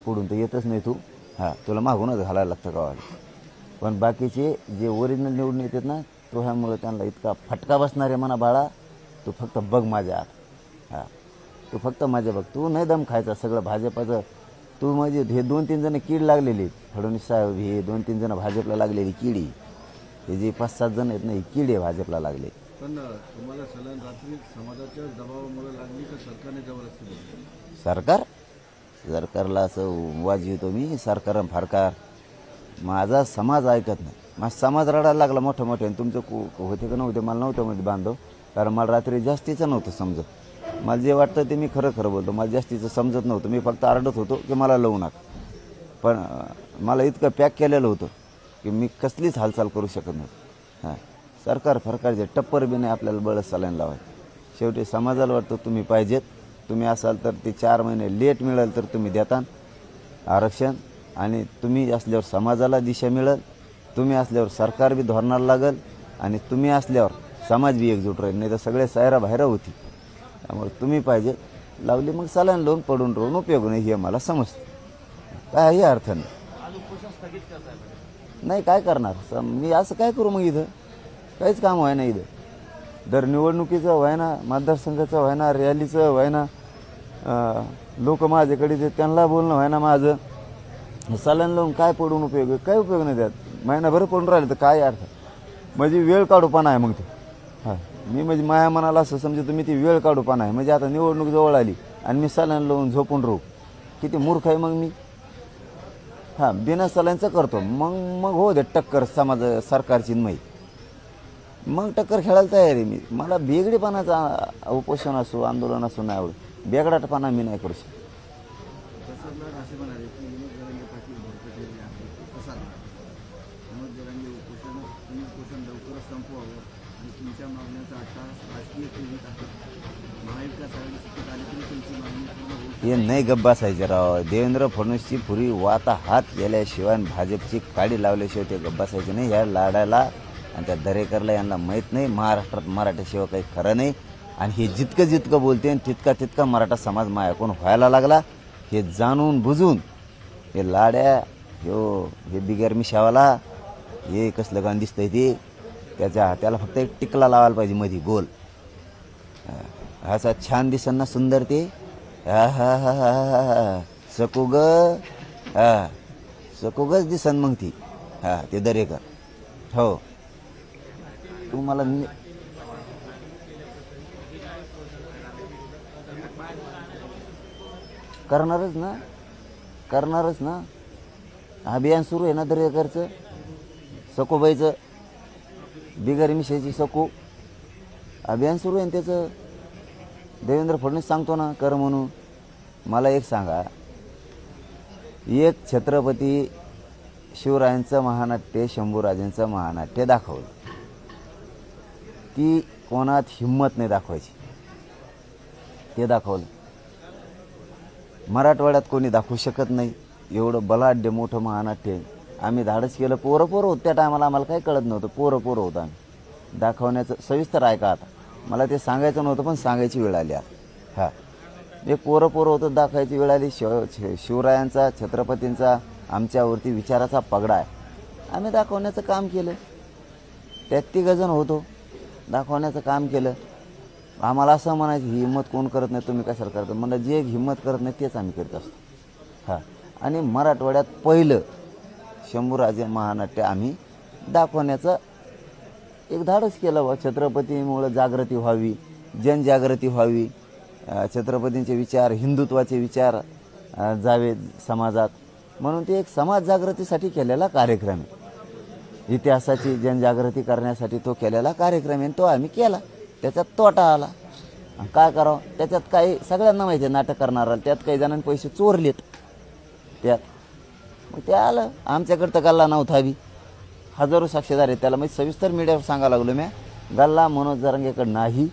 पुढून तर येतच नाही तू, हां तुला मागूनच घालायला लागतं गावाला. पण बाकीचे जे ओरिजिनल निवडून येतात ना, तो ह्यामुळे त्यांना इतका फटका बसणार आहे म्हणा बाळा, तू फक्त बघ माझ्या आत. हां तू फक्त माझ्या बघ, तू नाही दम खायचा सगळं भाजपाचं. तू म्हणजे हे 2-3 जण कीड लागलेली फडणवीस साहेब, हे 2-3 जण भाजपला लागलेली किडी, हे जे 5-7 जण आहेत ना, ही किडी आहे भाजपला लागले. पण तुम्हाला सलन रात्री समाजाच्या दबावामुळे लागली का सरकारने जबरदस्ती दिली? सरकारला असं वाजवतो मी, सरकार फारकार. माझा समाज ऐकत नाही, माझा समाज रडायला लागला मोठं मोठे. तुमचं होते का नव्हते मला नव्हतं मध्ये बांधव, कारण मला रात्री जास्तीचं नव्हतं समजत. मला जे वाटतं ते मी खरं खरं बोलतो, मला जास्तीचं समजत नव्हतं. मी फक्त आरडत होतो की मला लावू नका. पण मला इतकं पॅक केलेलं होतं की मी कसलीच हालचाल करू शकत नव्हतं. हां सरकार फरकारचे टप्पर बी नाही आपल्याला बळच सलाईन लावायचं. शेवटी समाजाला वाटतं तुम्ही पाहिजेत, तुम्ही असाल तर ते 4 महिने लेट मिळेल तर तुम्ही देता आरक्षण, आणि तुम्ही असल्यावर समाजाला दिशा मिळेल, तुम्ही असल्यावर सरकार बी धोरणाला लागेल, आणि तुम्ही असल्यावर समाज बी एकजूट राहील. नाही तर सगळे सायरा बाहेर होती. त्यामुळे तुम्ही पाहिजे लावली, मग सलाईन लावून पडून राहून उपयोग नाही, हे मला समजतं. काही अर्थ नाही. नाही काय करणार मी, असं काय करू मग? इथं काहीच काम व्हाय ना. इथं दर निवडणुकीचं व्हाय ना, मतदारसंघाचं व्हाय ना, रॅलीचं व्हाय ना, लोक माझ्याकडे ते त्यांना बोलणं व्हाय ना. माझं सलाईन लावून काय पडून उपयोग आहे? काय उपयोग नाही त्यात. महिनाभर पडून राहिलं तर काय अर्थ? म्हणजे वेळ काढूपणा आहे मग ते. हां मी म्हणजे माया मनाला असं समजा तुम्ही ती वेळ काढूपणा आहे. म्हणजे आता निवडणूक जवळ आली आणि मी सलाईन लावून झोपून राहू, किती मूर्ख आहे मग मी. हां बिना सलाईनचं करतो, मग हो दे टक्कर समाज सरकारची माहीत, मग टक्कर खेळायला तयार आहे मी. मला बेगडेपणाचा उपोषण असो आंदोलन असो नाही आवडत, बेगडाटपणा मी नाही करू शकत. असे म्हणाले की विनोद जरांगे पाटील भरकटलेले आहेत. कसा विनोद जरांगे उपोषण लवकरच संपवावं आणि तुमच्या मागण्याचा अट्टाहास राजकीय प्रेरित आहे. महाविकास आघाडी सत्तेत आली तरी तुमची मागणी पूर्ण होईल. हे नाही गप्प बसायचे राव. देवेंद्र फडणवीसची पुरी वाता हात गेल्याशिवाय भाजपची काडी लावल्याशिवाय ते गप्प बसायचे नाही. ह्या लाडाला आणि त्या दरेकरला यांना माहीत नाही महाराष्ट्रात मराठीशिवाय काही खरं नाही. आणि हे जितकं बोलते तितका मराठा समाज मायाकून व्हायला लागला. हे जाणून बुजून हे लाड्या हे बिगर मिशावाला हे कसलं गाणं दिसतंय ते, त्याला फक्त एक टिकला लावायला पाहिजे मध्ये गोल, असा छान दिसन ना सुंदर ते. हा हा हा हा सकू ग, हा सकू गच दिसन मग ती. हा ते दरेकर हो तू मला करणारच ना. अभियान सुरू आहे ना दरेकरचं, सकोबाईचं, बिगर मिशाची सकू अभियान सुरू आहे ना त्याचं. देवेंद्र फडणवीस सांगतो ना कर म्हणून. मला एक सांगा, एक छत्रपती शिवरायांचं महानाट्य शंभूराजांचं महानाट्य दाखवलं, ती कोणात हिंमत नाही दाखवायची, ते दाखवलं. मराठवाड्यात कोणी दाखवू शकत नाही एवढं बलाढ्य मोठं महानाट्य. आम्ही धाडस केलं, पोरं होतं त्या टायमाला, आम्हाला काही कळत नव्हतं, पोरं होतं आम्ही दाखवण्याचं. सविस्तर ऐका आता, मला ते सांगायचं नव्हतं पण सांगायची वेळ आली आता. हां हे पोरं होतं, दाखवायची वेळ आली. शिवरायांचा छत्रपतींचा आमच्यावरती विचाराचा पगडा आहे, आम्ही दाखवण्याचं काम केलं. 33 जण होतो, दाखवण्याचं काम केलं. आम्हाला असं म्हणायचं ही हिंमत कोण करत नाही, तुम्ही कशाला करता? मला जे हिंमत करत नाही तेच आम्ही करत असतो. हां आणि मराठवाड्यात पहिलं शंभूराजे महानाट्य आम्ही दाखवण्याचं एक धाडस केलं. व छत्रपतीमुळं जागृती व्हावी, जनजागृती व्हावी, छत्रपतींचे विचार, हिंदुत्वाचे विचार जावे समाजात, म्हणून ते एक समाज जागृतीसाठी केलेला कार्यक्रम आहे. इतिहासाची जनजागृती करण्यासाठी तो केलेला कार्यक्रम आहे, तो आम्ही केला. त्याच्यात तोटा आला, काय करावं? त्याच्यात काही सगळ्यांना माहिती आहे नाटक करणारा, त्यात काही जणांनी पैसे चोरलेत त्यात, मग ते आलं. आमच्याकडं तर गल्ला नव्हता बी, हजारो साक्षीदार आहेत त्याला. मग सविस्तर मीडियावर सांगायला लागलो मी, गल्ला मनोज जरांगेकडं नाही,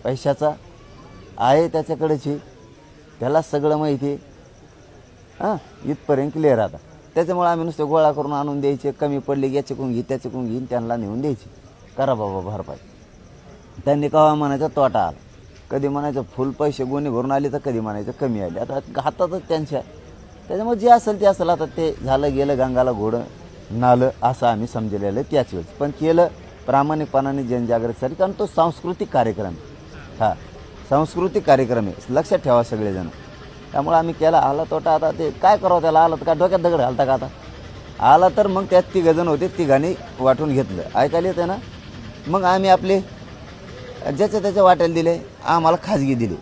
पैशाचा आहे त्याच्याकडेच, त्याला सगळं माहिती आहे. हां इथपर्यंत क्लिअर आता. त्याच्यामुळे आम्ही नुसते गोळा करून आणून द्यायचे, कमी पडले याच्याकडून घे त्याच्याकडून घेईन, त्यांना नेऊन द्यायचे, करा बाबा भरपाई. त्यांनी केव्हा म्हणायचं तोटा आला, कधी म्हणायचं फुल पैसे गोणी भरून आले, तर कधी म्हणायचं कमी आले. आता हातातच त्यांच्या त्याच्यामुळे जे असेल ते असेल. आता ते झालं गेलं, गंगाला घोडं नालं असं आम्ही समजलेलं आहे त्याच वेळेस. पण केलं प्रामाणिकपणाने जनजागृतीसाठी, कारण तो सांस्कृतिक कार्यक्रम आहे. हा सांस्कृतिक कार्यक्रम आहे, लक्षात ठेवा सगळेजण. त्यामुळे आम्ही केला. आला तोटा आता ते काय करावं त्याला. आला तर काय डोक्यात दगड घालता का आता. आला तर मग त्यात 3 जण होते, 3घांनी वाटून घेतलं. ऐकायला येतं ना. मग आम्ही आपले ज्याच्या त्याच्या वाट्याला दिले. आम्हाला खाजगी दिली.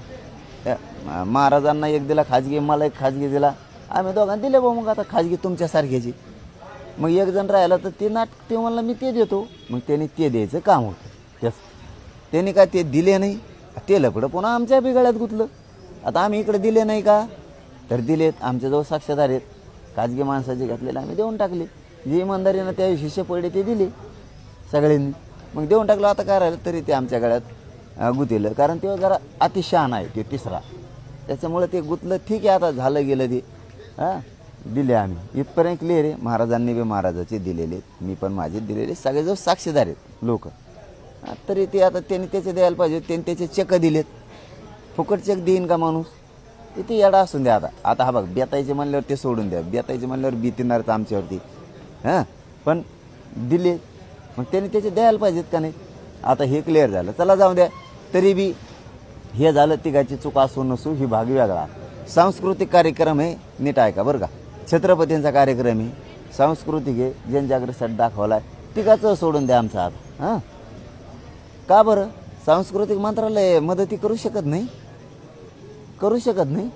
महाराजांना एक दिला खाजगी, मला एक खाजगी दिला. आम्ही दोघांना दिले भाऊ. मग आता खाजगी तुमच्यासारख्याची. मग एक जण राहिला तर ते म्हणलं मी ते देतो. मग त्यांनी ते द्यायचं काम होतं. त्यास त्यांनी काय ते दिले नाही. ते लपडं पुन्हा आमच्या बिगाड्यात गुतलं. आता आम्ही इकडे दिले नाही का, तर दिलेत. आमच्याजवळ साक्षीदार आहेत. खाजगी माणसाचे घातलेले आम्ही देऊन टाकले. जे इमानदारीनं त्या शिष्य पडले ते दिले सगळ्यांनी. मग देऊन टाकलं. आता काय राहिलं तरी ते आमच्या गळ्यात गुंतलं. कारण ते जरा अतिशहाणा आहे ते 3रा. त्याच्यामुळे ते गुंतलं. ठीक आहे, आता झालं गेलं ते. हां दिले आम्ही इथपर्यंत क्लिअर आहे. महाराजांनी बी महाराजाचे दिलेले, मी पण माझे दिलेले, सगळेजण साक्षीदार आहेत लोक. तरी ते आता त्यांनी त्याचे द्यायला पाहिजे. त्यांनी त्याचे चेक दिलेत. फुकट चेक देईन का माणूस. किती येडा असून द्या. आता हा बघ, बेतायचे म्हणल्यावर ते सोडून द्या. बेतायचे म्हणल्यावर बितीनारच आमच्यावरती. हां पण दिले मग त्यांनी त्याचे द्यायला पाहिजेत का नाही. आता हे क्लिअर झालं, चला जाऊ द्या. तरी बी हे झालं. तिघाची चूक असू नसू ही भाग वेगळा. सांस्कृतिक कार्यक्रम आहे, नीट ऐका बरं का. छत्रपतींचा कार्यक्रम आहे, सांस्कृतिक आहे, जनजागृतीसाठी दाखवला आहे. तिघाचं सोडून द्या आमचा आता. हां का बरं. सांस्कृतिक मंत्रालय मदती करू शकत नाही. करू शकत नाही.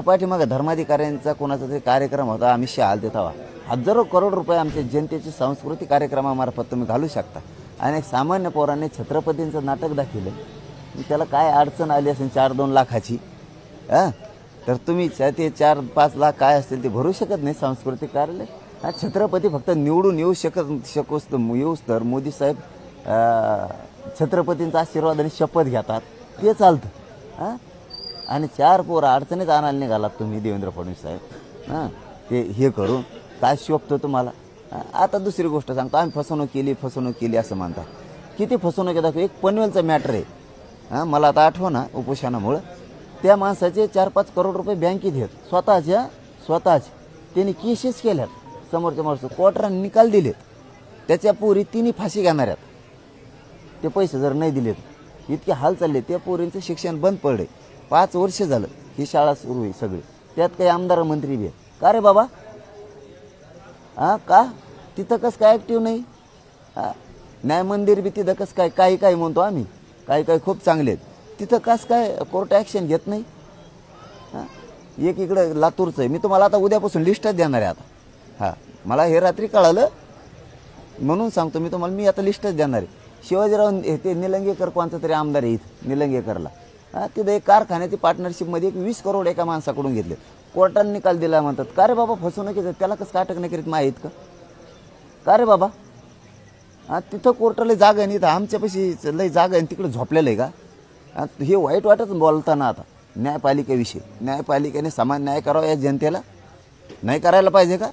पाठीमागं धर्माधिकाऱ्यांचा कोणाचा तरी कार्यक्रम होता, आम्ही शहाल देत हवा. हजारो करोड रुपये आमच्या जनतेचे सांस्कृतिक कार्यक्रमामार्फत तुम्ही घालू शकता. आणि एक सामान्य पोराने छत्रपतींचं नाटक दाखवलं. त्याला काय अडचण आली असेल 4-2 लाखाची. हां तर तुम्ही ते 4-5 लाख काय असतील ते भरू शकत नाही सांस्कृतिक कार्यालय. छत्रपती फक्त निवडून येऊस तर मोदी साहेब छत्रपतींचा आशीर्वाद आणि शपथ घेतात, ते चालतं. हां आणि 4 पोरं अडचणीत आणायला निघालात तुम्ही देवेंद्र फडणवीस साहेब. हां ते हे करून काय शोभतं तुम्हाला. आता दुसरी गोष्ट सांगतो. आम्ही फसवणूक केली असं म्हणता. किती फसवणूक दाखव. एक पनवेलचा मॅटर आहे. हां मला आता आठवना उपोषणामुळं. त्या माणसाचे 4-5 करोड रुपये बँकेत आहेत. स्वतःच त्यांनी केसेस केल्यात. समोरच्या माणसं कोर्टाने निकाल दिलेत. त्याच्या पोरी 3 फाशी घेणार आहेत. ते पैसे जर नाही दिलेत. इतके हाल चालले. त्या पोरींचं शिक्षण बंद पडले. 5 वर्ष झालं ही शाळा सुरू आहे सगळी. त्यात काही आमदार मंत्री बी आहेत का रे बाबा. हां का तिथं कसं काय ॲक्टिव्ह नाही. न्याय मंदिर बी तिथं कसं काय काही म्हणतो आम्ही. काही खूप चांगले आहेत. तिथं कसं काय कोर्ट ॲक्शन घेत नाही. हां एक इकडं लातूरचं आहे. मी तुम्हाला आता उद्यापासून लिस्टच देणार आहे आता. हां मला हे रात्री कळालं म्हणून सांगतो मी तुम्हाला. मी आता लिस्टच देणार आहे. शिवाजीराव ते निलंगेकर कोणचा तरी आमदार आहे इथं निलंगेकरला. हां तिथं एक कारखान्याची पार्टनरशिपमध्ये 20 करोड एका माणसाकडून घेतले. कोर्टाने निकाल दिला म्हणतात. का रे बाबा फसवणुकीचं त्याला कसं काय अटक नाही करीत माहीत का रे बाबा. हां तिथं कोर्टाला जागा आहे. इथं आमच्यापाशी लई जागा आहे तिकडे झोपलेलं आहे का. हे वाईट वाटत बोलताना. आता न्यायपालिकेविषयी न्यायपालिकेने समान न्याय करावा या जनतेला. नाही करायला पाहिजे का.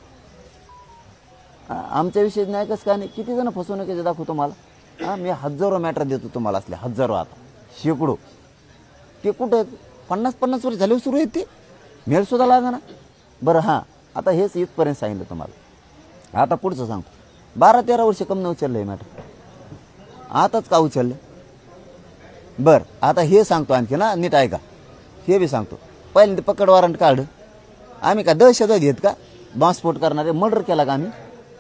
आमच्याविषयी न्याय कसं काय नाही. किती जण फसवणुकीचे दाखवतो मला. हां मी हजारो मॅटर देतो तुम्हाला असले हजारो. आता शेकडो. ते कुठं 50-50 वर्ष झाले सुरू आहेत ते. मेळसुद्धा लागा ना. बरं हां आता हेच इथपर्यंत सांगितलं तुम्हाला. आता पुढचं सांगतो. 12-13 वर्ष कम न उचललं आहे मॅटर. आताच का उचललं. बरं आता हे सांगतो आणखी ना नीट ऐका. हे बी सांगतो. पहिल्यांदा पकड वॉरंट काढ. आम्ही का दहशतवादी आहेत का. बॉम्बस्फोट करणारे. मर्डर केला का आम्ही.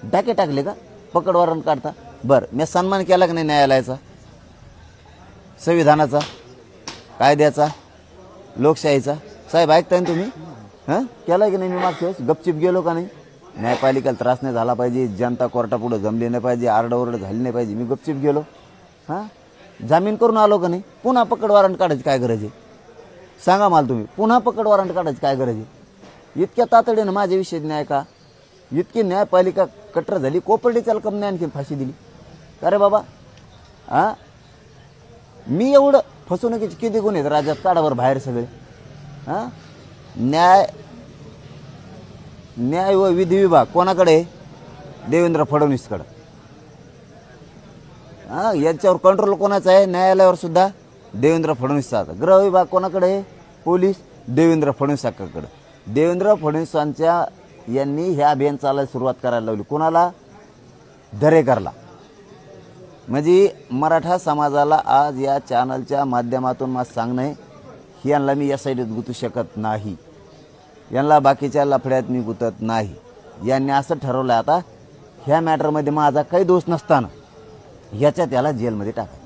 डाके टाकले का. पकड वॉरंट काढता. बरं मी सन्मान केला का नाही न्यायालयाचा, संविधानाचा, कायद्याचा, लोकशाहीचा. साहेब ऐकताय ना तुम्ही. हां केला की नाही. मी मागच्या वेळेस गपचिप गेलो का नाही. न्यायपालिकेला त्रास नाही झाला पाहिजे. जनता कोर्टापुढं जमली नाही पाहिजे. आरडाओरड झाली नाही पाहिजे. मी गपचिप गेलो. हां जामीन करून आलो का नाही. पुन्हा पकड वॉरंट काढायची काय गरज आहे. सांगा मला तुम्ही. पुन्हा पकड वॉरंट काढायची काय गरज आहे. इतक्या तातडीनं माझ्याविषयी न्याय का. इतकी न्यायपालिका कट्टर झाली. कोपर्डीच्या कमने आणखी फाशी दिली का रे बाबा. हां मी एवढं फसवणुकीचे किती गुन्हे आहेत राज्यात. काढावर बाहेर सगळे. हां न्याय व विधी विभाग कोणाकडे आहे. देवेंद्र फडणवीसकडं. हां यांच्यावर कंट्रोल कोणाचा आहे. न्यायालयावर सुद्धा देवेंद्र फडणवीसचा. गृह विभाग कोणाकडे आहे. पोलीस देवेंद्र फडणवीसाकडं. देवेंद्र फडणवीसांच्या यांनी हे अभियान चालायला सुरुवात करायला लावली. कोणाला? दरेकरला. म्हणजे मराठा समाजाला आज या चॅनलच्या माध्यमातून मला सांगणं आहे, यांना मी या साईडत गुंतू शकत नाही, यांना बाकीच्या लफड्यात मी गुंतत नाही. यांनी असं ठरवलं आता ह्या मॅटरमध्ये माझा काही दोष नसताना ह्याच्यात याला जेलमध्ये टाका.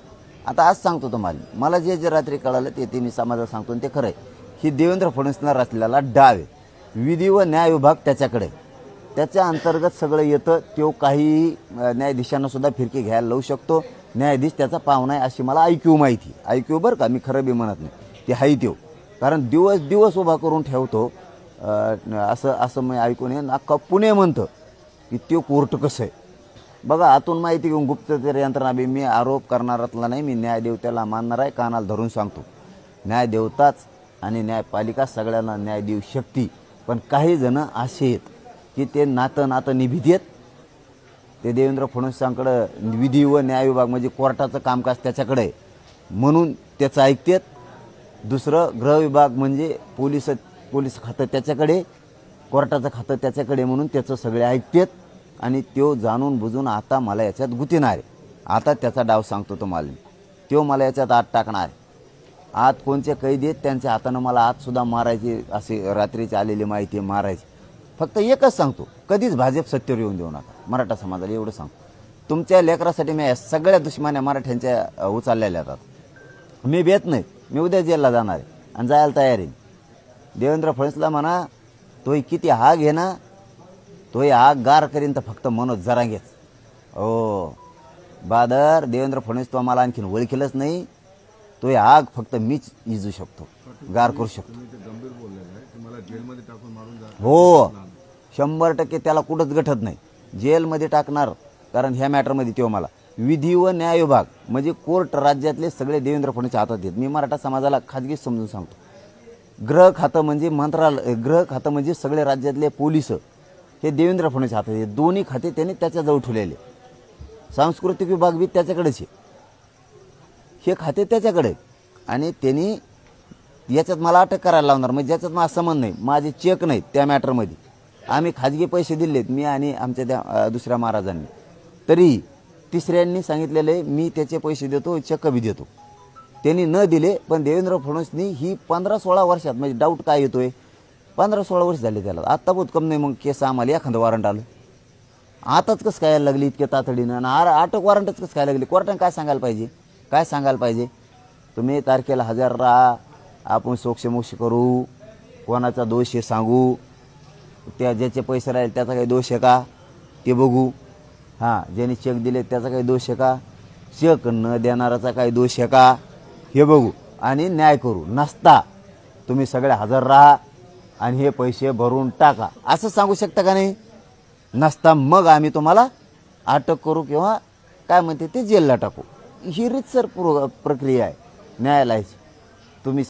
आता आज सांगतो तुम्हाला, मला जे जे रात्री कळालं ते मी समाजाला सांगतो आणि ते खरं आहे. ही देवेंद्र फडणवीसला रचलेला डाव आहे. विधी व न्याय विभाग त्याच्याकडे, त्याच्या अंतर्गत सगळं येतं. तो काही न्यायाधीशांना सुद्धा फिरकी घ्यायला लावू शकतो. न्यायाधीश त्याचा पाहुणा आहे अशी मला ऐक्यू माहिती. ऐक्यू बरं का, मी खरं बी म्हणत नाही, ते हाय त्यो. कारण दिवस दिवस उभा करून ठेवतो. असं मी ऐकून आहे. अख्खा पुणे म्हणतं की त्यो कोर्ट कसं आहे बघा. आतून माहिती घेऊन गुप्तचर यंत्रणा बी. मी आरोप करणारातला नाही, मी न्यायदेवतेला मानणार आहे. कानाला धरून सांगतो, न्यायदेवताच आणि न्यायपालिका सगळ्यांना न्याय देऊ शकते. पण काही जण असे आहेत की ते नातं निभित आहेत. ते देवेंद्र फडणवीसांकडं विधी व न्याय विभाग म्हणजे कोर्टाचं कामकाज त्याच्याकडे आहे म्हणून त्याचं ऐकतात. दुसरं गृह विभाग म्हणजे पोलीस खातं त्याच्याकडे, कोर्टाचं खातं त्याच्याकडे म्हणून त्याचं सगळे ऐकतात. आणि तो जाणून बुजून आता मला याच्यात गुंतणार आहे. आता त्याचा डाव सांगतो तुम्हाला, तो मला याच्यात आत टाकणार आहे. आत कोणचे कैदी आहेत त्यांच्या हातानं मला आतसुद्धा मारायची अशी रात्रीची आलेली माहिती आहे, मारायची. फक्त एकच सांगतो, कधीच भाजप सत्तेवर येऊन देऊ नका मराठा समाजाला, एवढं सांगतो. तुमच्या लेकरासाठी मी सगळ्या दुश्मन्या मराठ्यांच्या उचललेल्या आहेत. मी भेट नाही, मी उद्या जेलला जाणार आहे आणि जायला तयार आहे. देवेंद्र फडणवीसला म्हणा तोही किती हाग आहे ना, तोही हाग गार करीन तर फक्त मनोज जरांगेच. हो बादर, देवेंद्र फडणवीस तो मला आणखीन ओळखीलच नाही. तो आग फक्त मीच इजू शकतो, गार करू शकतो. हो 100% त्याला कुठंच गठत नाही, जेलमध्ये टाकणार. कारण ह्या मॅटरमध्ये तो मला विधी व न्याय विभाग म्हणजे कोर्ट राज्यातले सगळे देवेंद्र फडणवीसच्या हातात आहेत. मी मराठा समाजाला खाजगी समजून सांगतो. गृह खातं म्हणजे मंत्रालय, गृह खातं म्हणजे सगळे राज्यातले पोलीस हे देवेंद्र फडणवीस हातात आहेत. दोन्ही खाते त्यांनी त्याच्याजवळ ठेवलेले. सांस्कृतिक विभाग बी त्याच्याकडेच आहे, हे खाते त्याच्याकडे. आणि त्यांनी याच्यात मला अटक करायला लावणार, म्हणजे ज्याच्यात माझा संबंध नाही, माझे चेक नाहीत त्या मॅटरमध्ये. आम्ही खाजगी पैसे दिलेत, मी आणि आमच्या त्या दुसऱ्या महाराजांनी. तरी तिसऱ्यांनी सांगितलेलं आहे मी त्याचे पैसे देतो, चेक बी देतो. त्यांनी न दिले, पण देवेंद्र फडणवीसनी ही 15-16 वर्षात, म्हणजे डाऊट काय येतोय, 15-16 वर्ष झाले त्याला. आत्ता बहुत कम नाही मग केस आम्हाला एखादं वॉरंट आलं. आताच कसं काय लागली इतक्या तातडीनं, आणि अटक वॉरंटच कसं काय लागली. कोर्टाने काय सांगायला पाहिजे, काय सांगायला पाहिजे, तुम्ही तारखेला हजर राहा, आपण सोक्षमोक्ष करू, कोणाचा दोष हे सांगू, त्या ज्याचे पैसे राहील त्याचा काही दोष आहे का ते बघू. हां, ज्यांनी चेक दिले त्याचा काही दोष आहे का, चेक न देणाराचा काही दोष आहे का हे बघू आणि न्याय करू. नसता तुम्ही सगळे हजर राहा आणि हे पैसे भरून टाका, असं सांगू शकता का नाही. नसता मग आम्ही तुम्हाला अटक करू किंवा काय म्हणते ते जेलला टाकू. ही रीतसर प्रक्रिया आहे न्यायालयाची. तुम्ही